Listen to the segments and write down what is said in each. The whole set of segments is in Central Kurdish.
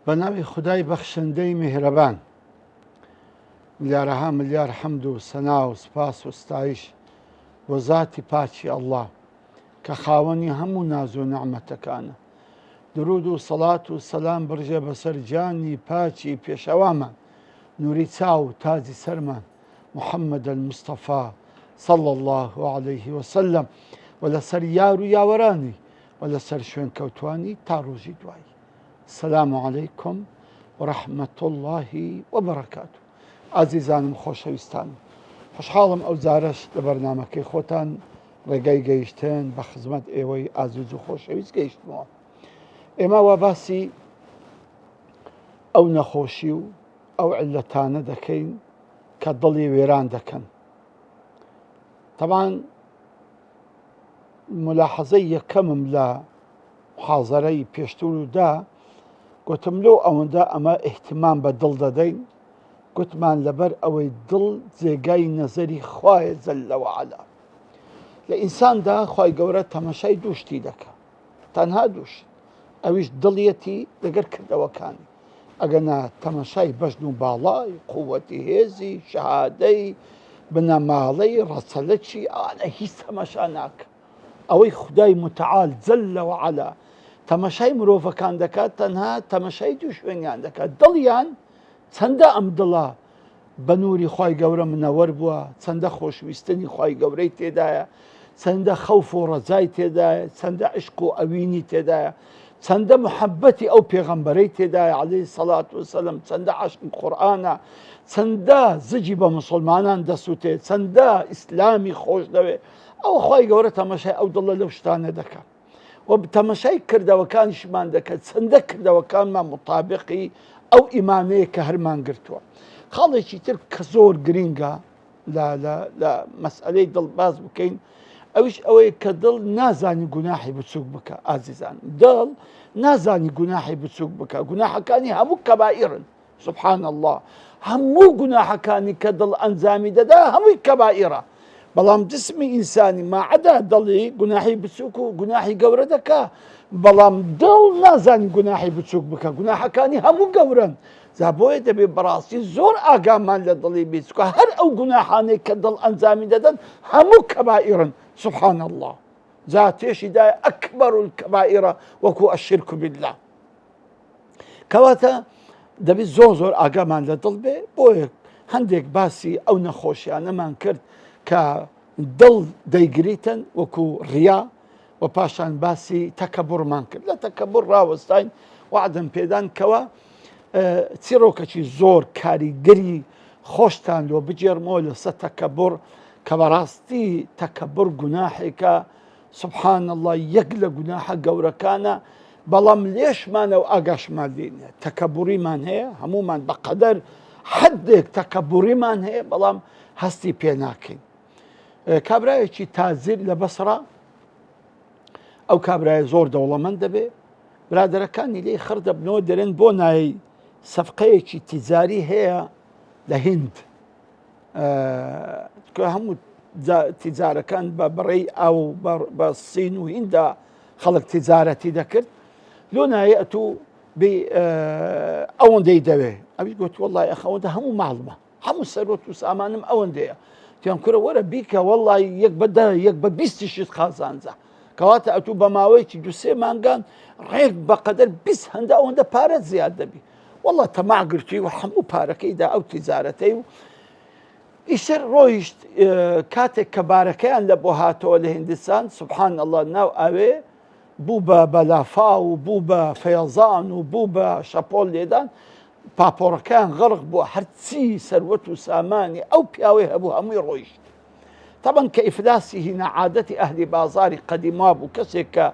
بناوی خدای بخشندەی میهرەبان، ملیارەها ملیار حەمد و سەنا و سپاس و ستایش بۆ ذاتی پاچی ئەڵڵا کە خاوەنی هەموو ناز و نەعمەتەکانە. درود و سەڵات و سەلام بڕژێ بەسەر جانی پاچی پێشەوامان، نووری چاو و تاجی سەرمان، محەممەد المستەفا صلى الله عليه وسلم، و لەسەر یار و یاوەرانی و لەسەر شوێن کەوتوانی تا ڕۆژی دوایی. السلام عليكم ورحمة الله وبركاته. عزیزانم خۆشەویستانم، خۆشحاڵم ئەو جارەش لە بەرنامەکەی خۆتان ڕێگای گەیشتن بە خزمەت ئێوەی ئازیز و خۆشەویست گەیشتمەوە. ئێمە وا باسی ئەو نەخۆشی و ئەو عیلەتانە دەکەین کە دڵی وێران دەکەن. طبعاً ملاحەزەی یەکەمم لە محاضەرەی پێشتردا گوتم لەو ئەوەندە ئەمە ئیحتیمام بە دڵ دەدەین، گوتمان لەبەر ئەوەی دڵ جێگای نەزەری خوایە جەلە وەعەلا. لە ئینساندا خوای گەورە تەماشای دوو شتی دەکات، تەنها دووش، ئەویش دڵیەتی لەگەر کردەوەکانی. ئەگەنا تەماشای بەژن و باڵای، قووەتی هێزی، شەهادەی، بنەماڵەی، ڕەچەلەکی ئانە هیچ تەماشا ناکە. ئەوەی خودای متعال جەلە وەعەلا تەماشای مرۆڤەکان دەکات، تەنها تەماشای دوو شوێنیان دەکات. دڵیان چەندە ئەم دڵە بە نووری خوای گەورە منەوەر بووە، چەندە خۆشویستنی خوای گەورەی تێدایە، چەندە خەوف و ڕەجای تێدایە، چەندە عشق و ئەوینی تێدایە، چەندە محەبەتی ئەو پێغەمبەرەی تێدایە عەلەیهی سەڵات وسەلام، چەندە عاشقی قورئانە، چەندە زجی بە مسڵمانان دەسووتێ، چەندە ئیسلامی خۆش دەوێ. ئەو خوای گەورە تەماشای ئەو دڵە لەو شتانە دەکات و تەماشای کردەوەکانیشمان دەکات، چەندە کردەوەکانمان مطابقی ئەو ئیمانەیە کە هەرمان گرتووە. خاڵێکی تر کە زۆر گرینگە لە مەسئلەی دڵ باز بکەین، ئەویش ئەوەیە کە دڵ نازانی گوناحی بچووک بکە. ئازیزان، دڵ نازانی گوناحی بچووک بکە. گوناحەکانی هەموو کەبائیرن، سبحان الله، هەموو گوناحەکانی کە دڵ ئەنجامی دەدا هەمووی کەبائیرە. بەڵام جسمی ئینسانی ماعەدا دڵی گوناحی بچووک و گوناحی گەورە دەکا، بەڵام دڵ نازانی گوناحی بچووک بکە. گوناحەکانی هەموو گەورن. جا بۆیە دەبێت بەڕاستی زۆر ئاگامان لە دڵی بیت کە هەر ئەو گوناحانەی کە دڵ ئەنجامی دەدەن هەموو کەبائیرن، سبحان الله. جا تێشیدایە ئەکبەر الکەبائیرە وەکو ئەشرک بالله. کەواتە دەبێت زۆر ئاگامان لە دڵ بێ. بۆیە هەندێک باسی ئەو نەخۆشیانەمان کرد کە دڵ دەیگریتن وەکو ڕیا، و پاشان باسی تەکەبوڕمان کرد. لە تەکەبوڕ ڕاوەستاین وعدم پێدان کەوە چیرۆکەکی زۆر کاریگەری خۆشتان لۆ بجێڕمەوە لەسەر تەکەبوڕ، کە بەڕاستی تەکەبوڕ گوناحێکە سبحان الله، یەک لە گوناحە گەورەکانە. بەڵام لێشمانە و ئاگاشمان لێ نییە. تەکەبوڕیمان هەیە، هەمومان بەقەدەر حەدێک تەکەبوڕیمان هەیە، بەڵام هەستی پێ ناکەین. کابرایەکی تاجر لە بەسڕا، ئەو کابرایە زۆر دەوڵەمەند دەبێ، برادەرەکانی لێی خڕ دەبنەوە دەرێن بۆ نایی سەفقەیەکی تیجاری هەیە لە هیند. هەموو تیجارەکان بە بڕێی ئاو بە سین و هیندا خەڵک تیجارەتی دەکرد. لۆ نایە ئەتوو ئەوەندەی دەوێ. ئەوی گوت وەڵڵای ئەخەوەندە هەموو ماڵمە، هەموو سەرۆت و سامانم ئەوەندەیە. تیان کوڕە وەرە بیکە، وەڵڵای یەک بەدە یەک بە 20 خازانجە. کەواتە ئەتوو بە ماوەیەکی 2-3 مانگان ڕێک بەقەدەر 20 هەندە ئەوەندە پارەت زیاد دەبی. وەڵڵا تەماع گرتووی و هەموو پارەکەیدا ئەو تیجارەتەی و ئیسەر ڕۆیشت. کاتێک کە بارەکەیان لە بۆ هاتەوە لە هیندستان، سبحان الله، ناو ئاوێ بوو بە بەلافا و بوو بە فەیەزان و بوو بە شەپۆل لێدان، پاپۆڕەکەیان غەرق بووە، هەرچی سەروەت و سامانی ئەو پیاوەی هەبوو هەمووی ڕۆیشت. طبعا کە ئیفلاسی هینا عادەتی ئەهلی بازاری قەدیما بوو، کەسێک کە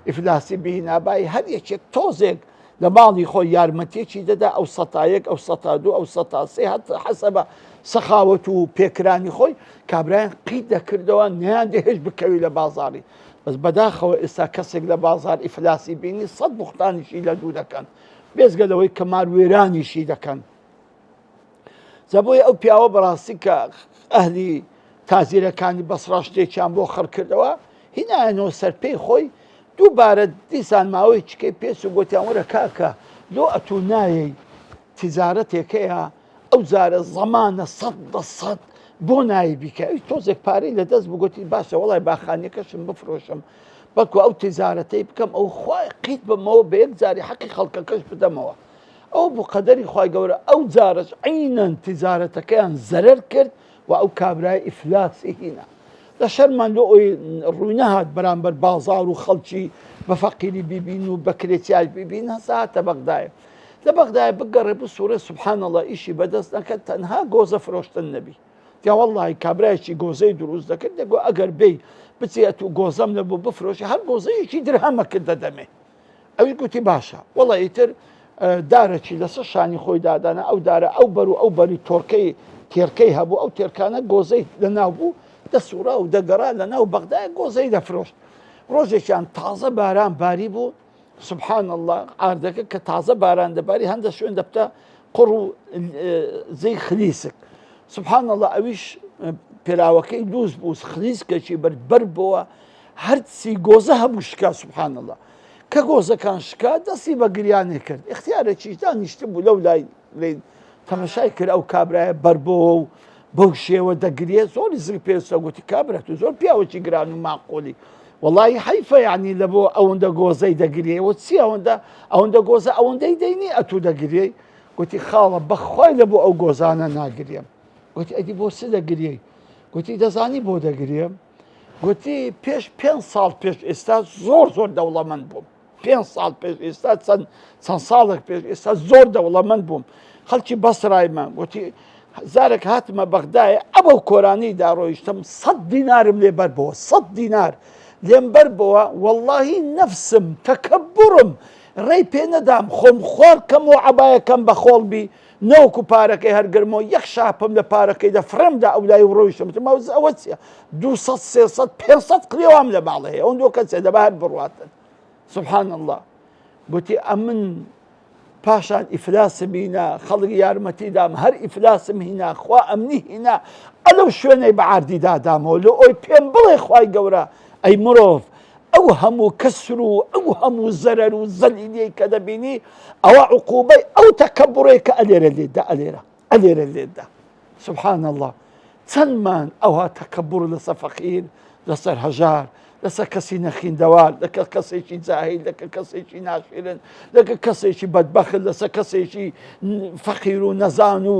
ئیفلاسی بهینابایی هەر یەکێک تۆزێک لە ماڵی خۆی یارمەتێکی دەدا، ئەو 100 1، ئەو 100 2، ئەو 100 3، حەسەبە سەخاوەت و پێکرانی خۆی، کابرایان قیت دەکردەوە نیان دەهێش بکەوی لە بازاری بەس بەداخەوە ئێستا کەسێک لە بازار ئیفلاسی بینی 100 بوختانیشی لە دوو دەکەن بێزگەلەوەی کەمار وێرانیشی دەکەن زەبۆی ئەو پیاوە بەڕاستی کە ئەهلی تازیرەکانی بەسڕا شتێکیان بۆ خڕ کردەوە هینایەنەوە سەر پێی خۆی دووبارە دیسان ماوەی چکەی پێچ و گوتیان وەرە کاکە لۆ ئەتوو نایەی تیجارەتێکەیە ئەو جارە زەمانە 100 بۆ نایی بیکە تۆزێک پارەی لە دەست بگوتی باشە وڵای باخانیەکەشم بفرۆشم بەکو ئەو تیجارەتەی بکەم ئەو خوای قیت بمەوە بە یەک جاری حەقی خەڵکەکەش بدەمەوە ئەو بۆ قەدەری خوای گەورە ئەو جارش عینەن تیجارەتەکەیان زەرەر کرد و ئەو کابرای ئیفلاسی هینە لە شەرمان لۆ ئەوی ڕووی نەهات بەرامبەر بازار و خەڵکی بە فەقیری بیبین و بە کرێتیاش بیبین هەساتە بەغدایە لە بەغدایە بگەڕێ بسوورە سوبحانەڵڵا ئیشی بەدەست نەکەت تەنها گۆزە فرۆشتن نەبی یا وەڵڵاهی کابرایەکی گۆزەی دروست دەکرد دەگو ئەگەر بێی بچێت و گۆزەم لە بۆ بفرۆشی هەر گۆزەیەکی درهەمەکرد دەدەمێ ئەوی گوتی باشە وەڵی ئیتر دارەکی لەسەر شانی خۆی دادانە ئەو دارە ئەو بەر و ئەو بەری تۆرکەی تێرکەی هەبوو ئەو تێرکانە گۆزەی لەناو بوو دەسوورا و دەگەڕا لەناو بەغدایە گۆزەی دەفرۆشت ڕۆژێکیان تازە باران باری بوو سبحان الله ئاردەکە کە تازە باران دەباری هەندە شوێن دەبتە قڕ و زەی خلیسک سبحان الله ئەویش پێراوەکەی دووز بوو خلیسکەکی بەر بووە هەرچی گۆزە هەبوو شکا سبحان الله کە گۆزەکان شکا دەستی بە گریانێ کرد اختیارێکیش دانیشتە بوو لەو لای تەمەشای کرد ئەو کابرایە بەربەوە و بەو شێوە دەگرێ زۆری زر پێسە گوتی کابرەت و زۆر پیاوەکی گران و ماقۆلی وەڵی حیفە یعنی لە بۆ ئەوەندە گۆزەی دەگرێەوە چی ئەوەندە گۆزە ئەوەندەی دەینی ئەتوو دەگرێ گوتی خاڵە بەخوای لە بۆ ئەو گۆزانە ناگرێم گوتی ئەدی بۆ چ دەگرێ گوتی دەزانی بۆ دەگرێم گوتی پێش 5 ساڵ پێش ئێستا زۆر دەوڵەمەند بووم 5 ساڵ پێش ئێستا چەند ساڵێک پێش ئێستا زۆر دەوڵەمەند بووم خەڵکی بەسرایمە گوتی زارێک هاتمە بەغدایە ئەوە کۆرانی داڕۆیشتم 100 دینارم لێ بەر بەوە 100 دینار لێم بەر بەوە وەڵڵاهی نەفسم تەکەبوڕم ڕێی پێ نەدام خۆم خوار کەم و عەبایەکەم بە خۆڵبی نەوەکو پارەکەی هەرگرمەوە یەک شاپم لە پارەکەی دەفرەمدا ئەو لای ڕۆیشتم ئەوە چیە 200 300 500 قلێوام لە باڵ هەیە ئەوەندۆ کەسێ دەبا هەر بڕواتن سبحان الله گوتی ئەمن پاشان ئیفلاسم هینا خەڵکی یارمەتیدام هەر ئیفلاسم هینا خوا ئەمنی هینا ئەلەو شوێنەی بە عاردی دادامەوە لە ئەوی پێم بڵێ خوای گەورە ئەی مرۆڤ ئەو هەموو کەسر و ئەو هەموو زەرەر و زەلیلی کە دەبینی ئەوە عقوبەی ئەو تەکەبوڕێ کە ئەلێرە لێدا ئەلێرە لێدا سبحان الله چەندمان ئەوها تەکەبوڕ لەسەر فەقیر لەسەر هەژار لەسەر کەسی نەخیندەوار لەکە کەسێکی جاهیل لەکە کەسێکی ناشرن لەکە کەسێکی بەدبەخت لەسەر کەسێکی فەقیر و نەزان و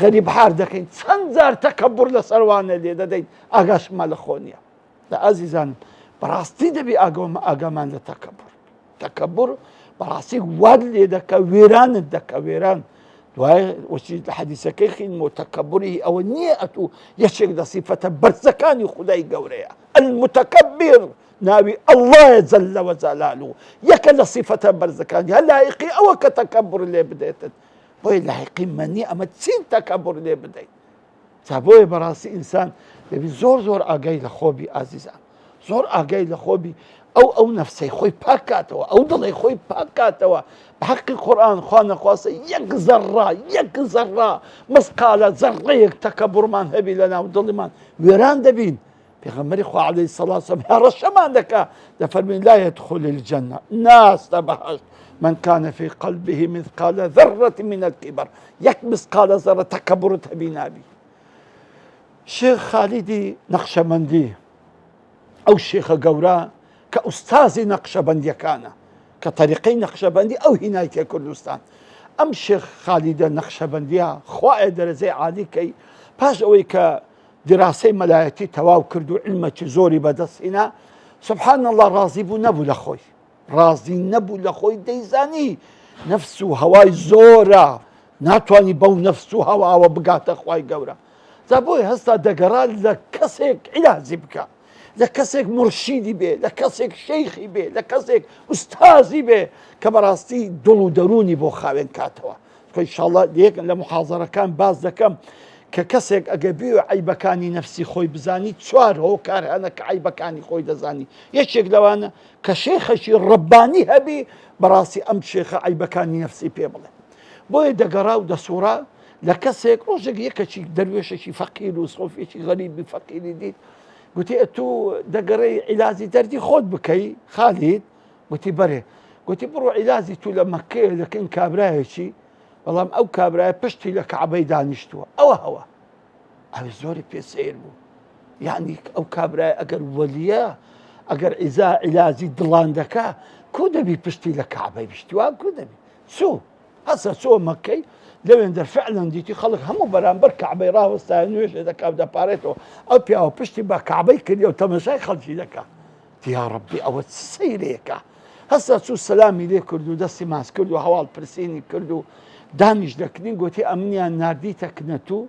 غەریب حار دەکەین چەند جار تەکەبوڕ لەسەروانە لێ دەدەین ئاگاشمان لە خۆ نییە لە ئازیزانم بەڕاستی دەبی ئاگامان لە تەکەبوڕ بەڕاستی واد لێ دەکە وێرانت دەکە وێران دوای وەچی حەدیسەکەی خوێنمەوە تەکەبوڕی ئەوە نییە ئەتوو یەکێک لە سیفەتە بەرزەکانی خودای گەورەیە المتەکەبر ناوی ئەڵڵایە جەلە وەجەلالوه یەکە لە سیفەتە بەرزەکانی هەر لایقی ئەوە کە تەکەبوڕ لێ بدێتن بۆیە لایقی مەنی ئەمە چین تەکەبوڕ لێ بدەین جا بۆیە بەڕاستی ئینسان دەبی زۆر ئاگای لە خۆبی ئازیزان زۆر ئاگای لە خۆبی ئەو نەفسەی خۆی پاکاتەوە ئەو دڵی خۆی پاکاتەوە بە حەقی قورئان خوا نەخواسە یەک زەڕا مەسقالە زەڕەیەک تەکەبوڕمان هەبی لە ناو دڵیمان وێران دەبین پێغەمبەری خوا عەلەیهی سەڵات وسەلام هێڕەشەمان دەکا دەفەرمێن لا يدخل الجنة ناستە بەهەشت من كان في قلبه مثقال ذرة من الكبر یەک مسقالە زەڕە تەکەبوڕت هەبی نابی شێخ خالیدی نەقشەبەندی ئەو شێخە گەورە کە ئوستازی نەقشەبەندیەکانە کە تەریقەی نەقشەبەندی ئەو هینایەتە کوردستان ئەم شێخ خالیدە نەقشەبەندیە خوایە دەرەجەی عالیکەی پاش ئەوەی کە دراسی مەلایەتی تەواو کرد و علمەکی زۆری بەدەست هێنا سبحان الله ڕازی بوو نەبوو لە خۆی دەیزانی نەفس و هەوای زۆرە ناتوانی بەو نەفس و هەواوە بگاتە خوای گەورە جا بۆی هەستا دەگەڕا لە کەسێک عیلازی بکە لە کەسێک مرشیدی بێ لە کەسێک شەیخی بێ لە کەسێک ئوستازی بێ کە بەڕاستی دڵ و دەرونی بۆ خاوێن کاتەوە ئینشاءڵڵا یەک لە محاضەرەکان باز دەکەم کە کەسێک ئەگەبی و عیبەکانی نەفسی خۆی بزانی چوار هۆکار هەنە کە عیبەکانی خۆی دەزانی. یەکێک لەوانە کە شێخەشی ڕەبانی هەبی بەڕاستی ئەم شێخە عیبەکانی نەفسی پێ بڵێ. بۆیە دەگەڕا و دەسوڕا لە کەسێک ڕۆژێک یەکەچی دەروێشێکی فەقیر و سۆفێکی غەریبی فەقیری دیت، گوتی ئەتۆ دەگەڕێی عیلازی دەردی خۆت بکەی خالید؟ گوتی بەرێ. گوتی بڕۆ عیلازی تو لە مەککەیە دەکەین کابرایەکی، بەڵام ئەو کابرایە پشتی لە کەعبەی دانیشتووە، ئەوە هەوە. ئەوێ زۆری پێسەیر بوو. یعنی ئەو کابرایە ئەگەر وەلیە، ئەگەر عیلازی دڵان دەکا، کو دەبی پشتی لە کەعبەی بشتیوە، کو دەبی چوو هەسە چۆ مەککەی لەوێن دەرفعلەن دیتی خەڵک هەموو بەرامبەر کەعبەی ڕاوەستایە نوێژێ دەکا دەپارێتەوە، ئەو پیاوە پشتی بە کەعبەی کردی و تەمەشای خەڵکی دەکا. یا ڕەبی ئەوە سەیرێکە. هەستا چوو سەلامی لێ کرد و دەستی ماس کرد و هەواڵ پرسینی کرد و دانیش دەکردین، گوتی ئەمنیان ناردیتە کنەتوو.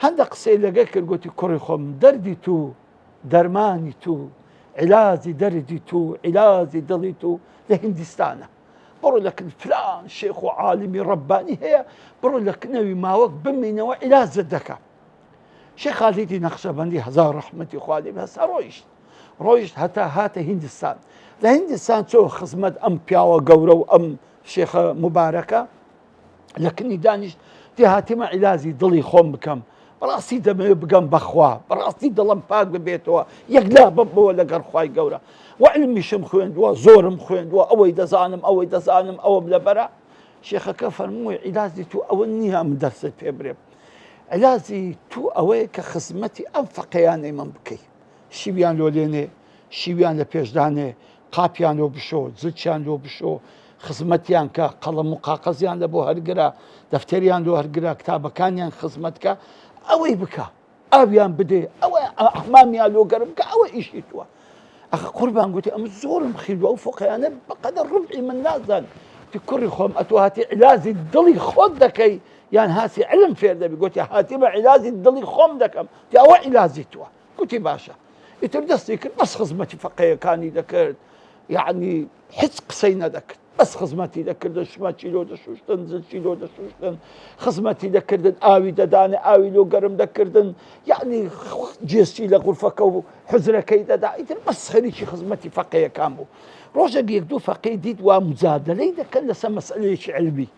هەندە قسەی لەگەی کرد، گوتی کوڕی خۆم دەردی تو، دەرمانی تو، عیلازی دەردی تو، عیلازی دڵی تو لە هیندستانە. بڕۆ لە فلان شێخ و عالمی ڕەبانی هەیە، بڕۆ لە کنەوی ماوەک بمینەوە عیلازت دەکا. شێخ خالیدی نەخشەبەندی هەزار ڕەحمەتی خوا لێ هەستا ڕۆیشت هەتا هاتە هیندستان. لە هیندستان چۆ خزمەت ئەم پیاوە گەورە و ئەم شێخە مبارەکە لە کنی دانیشت، دی هاتیمە عیلازی دڵی خۆم بکەم، بەڕاستی دەمەوێت بگەم بەخوا، بەڕاستی دڵم پاک ببێتەوە، یەکلا ببەوە لەگەڵ خوای گەورە، وعلمیشم خوێندووە، زۆرم خوێندووە، ئەوەی دەزانم ئەوەم لەبەرە. شێخەکە فەرمووی عیلازی تو ئەوە نییە ئەم دەرست پێ برێم، عیلازی تو ئەوەیە کە خزمەتی ئەم فەقەیانەی من بکەی، شیویان لۆ لێنێ، شیویان لە پێشدانێ، قاپیان لۆ بشۆ، زچیان لۆ بشۆ، خزمەتیان کە قەڵەم و قاقەزیان لە بۆ هەرگرا، دەفتەریان لۆ هەرگرا، کتابەکانیان خزمەتکە، ئەوەی بکە، ئاویان بدێ، ئەوە ئەحمامیان لۆ گەرم بکە، ئەوە ئیشی تووە. ئەخە قوربان گوتی ئەمە زۆرم خیردووە، ئەو فۆقەیانە بەقەدەر ڕبعی من نازان. تی کوڕی خۆم ئەتۆ هاتی عیلازی دڵی خۆت دەکەی یان هاتی علم فێر دەبی؟ گوتی هاتی بە عیلازی دڵی خۆم دەکەم. تی ئەوە عیلازی تووە. گوتی باشە. ئیتر دەستی کرد بەس خزمەتی فەقەیەکانی دەکرد، یعنی هیچ قسەی نەدەکرد، بەس خزمەتی دەکردن، شمە چیلۆ دەشوشتن، چیلۆ دەشوشتن، خزمەتی دەکردن، ئاوی دەدانێ، ئاوی لۆ گەرم دەکردن، یعنی جێستی لە غورفەکە و حوزرەکەی دەدا. ئیتر بەس خەریکی خزمەتی فەقەیەکان بوو. ڕۆژێک یەک دوو فەقەی دیت وا مجادلەی دەکەن لەسەر مەسئلەیەکی علمی،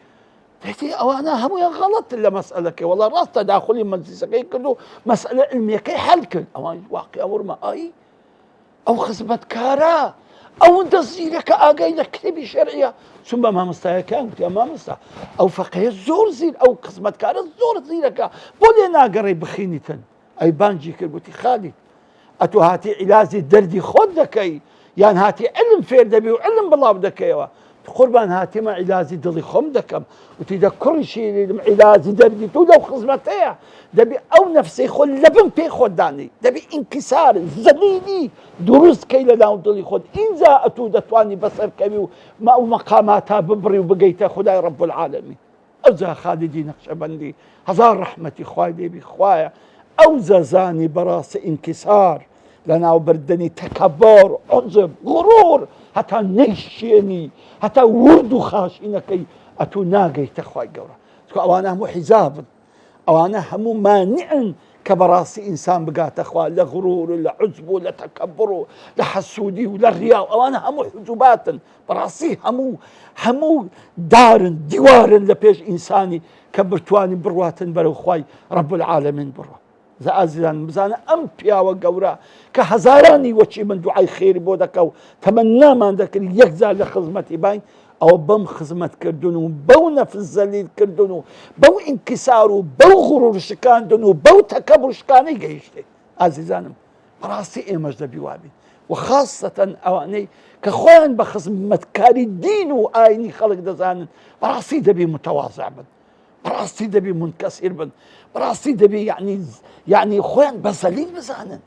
دەیتی ئەوانە هەموویان غەڵەتن لە مەسئلەکەی، وەڵا ڕاست تەداخولی مەجلیسەکەی کرد و مەسئلە علمیەکەی حەل کرد. ئەوان واقعیا وەرمە ئایی ئەو خزمەتکارە ئەوەندە زیرەکە ئاگای لە کتێبی شەرعیە، چون بە مامۆستایەکان گوتی مامۆستا ئەو فەقەیە زۆر زیر، ئەو خزمەتکارە زۆر زیرەکە، بۆ لێ ناگەڕێی بخینیتن؟ ئەی بانجی کرد، گوتی خالید ئەتۆ هاتی عیلازی دەردی خۆت دەکەی یان هاتی علم فێر دەبی و علم بڵاو دەکەیەوە؟ قوربان هاتیمە عیلازی دڵی خۆم دەکەم. وتی دە کوڕیشی عیلازی دەردی تو لەو خزمەتەیە، دەبی ئەو نەفسەی خۆت لە بن پێی خۆت دانی، دەبی ئینکیسار زەلیلی دروست کەی لە ناو دڵی خۆت، ئینجا ئەتوو دەتوانی بەسەرکەوی و ئەو مەقاماتە ببڕی و بگەیتە خودای ڕەب العالەمین. ئەوجا خالدی نەقشەبەندی هەزار ڕەحمەتی خوای لێبی خوایە، ئەو زەزانی بەڕاستی ئینکیسار لە ناوبردنی تەکەبەر، عوجب، غڕور، هەتا نەیشێنی، هەتا ورد و خاشینەکەی ئەتوو ناگەیتە خوای گەورە. چکە ئەوانە هەموو حیزابن، ئەوانە هەموو مانعن کە بەڕاستی ئینسان بگاتە خوا، لە غڕور و لە عوجب و لە تەکەبەر و لە حەسوودی و لە ڕیا، ئەوانە هەموو حجوباتن، بەڕاستی هەموو دارن، دیوارن لە پێش ئینسانی کە بتوانین بڕواتن بەرەو خوای ڕەب العالەمین بڕۆ. ئازیزان بزانە ئەم پیاوە گەورە کە هەزارانی وەچی من دوعای خێری بۆ دەکە و تەمەنامان دەکرد یەکجار لە خزمەتی باین، ئەوە بەم خزمەتکردن و بەو نەفس زەلیلکردن و بەو ئینکیسار و بەو غڕور شکاندن و بەو تەکەبر شکانەی گەیشتێ. ئازیزانم بەڕاستی ئێمەش دەبی وابین، و خاستەن ئەوانەی کە خۆیان بە خزمەتکاری دین و ئاینی خەڵک دەزانن، بەڕاستی دەبی متەواضع بن، بەڕاستی دەبی منکەسیر بن، بەڕاستی دەبی یعنی خۆیان بە زەلیل بزانن.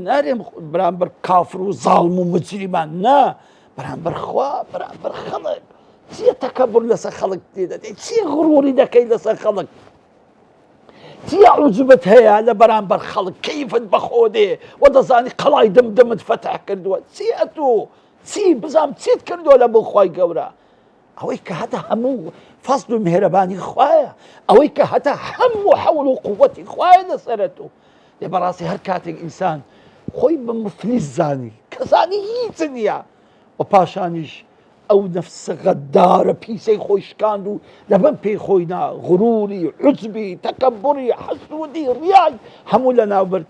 نارێم بەرامبەر کافر و زاڵم و مجریمان، نا، بەرامبەر خوا، بەرامبەر خەڵک. چییە تەکەبر لەسەر خەڵک تێدەدەی؟ چییە غڕوری دەکەی لەسەر خەڵک؟ چییە عوجوبت هەیە لە بەرامبەر خەڵک؟ کەیفت بەخۆ دێ و دەزانی قەڵای دمدمت فەتح کردووە. چی ئەتۆ چی بزانم چیت کردووە لە بۆ خوای گەورە؟ ئەوەی کە هەتا هەموو فەزل و مهرەبانی خوایە، ئەوەی کە هەتا هەموو حەول و قووەتی خوایە لەسەرە تۆ. لێ بەڕاستی هەر کاتێک ئینسان خۆی بە مفلیس زانی کە زانی هیچ نییە و پاشانیش ئەو نەفسە غەدارە پیسەی خۆی شکاند و لەبەن پێی خۆینا غروری، عوجبی، تەکەبوری، حەسوودی، ڕیای هەموو لەناوبرد.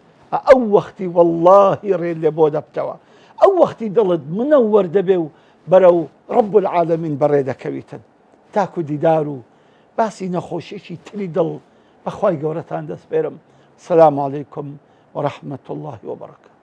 ئەو وەختی وەڵڵاهی ڕێ لێ بۆ دەبتەوە، ئەو وەختی دڵت منەوەر دەبێ و بەرەو ڕەب العالەمین بەڕێ دەکەویتن. تاکو دیدار و باسی نەخۆشیێکی تری دڵ بەخوای گەورەتان دەسپێرم. سلام عەلەیکم وەرەحمەتوڵڵاهی وبەرەکاتوه.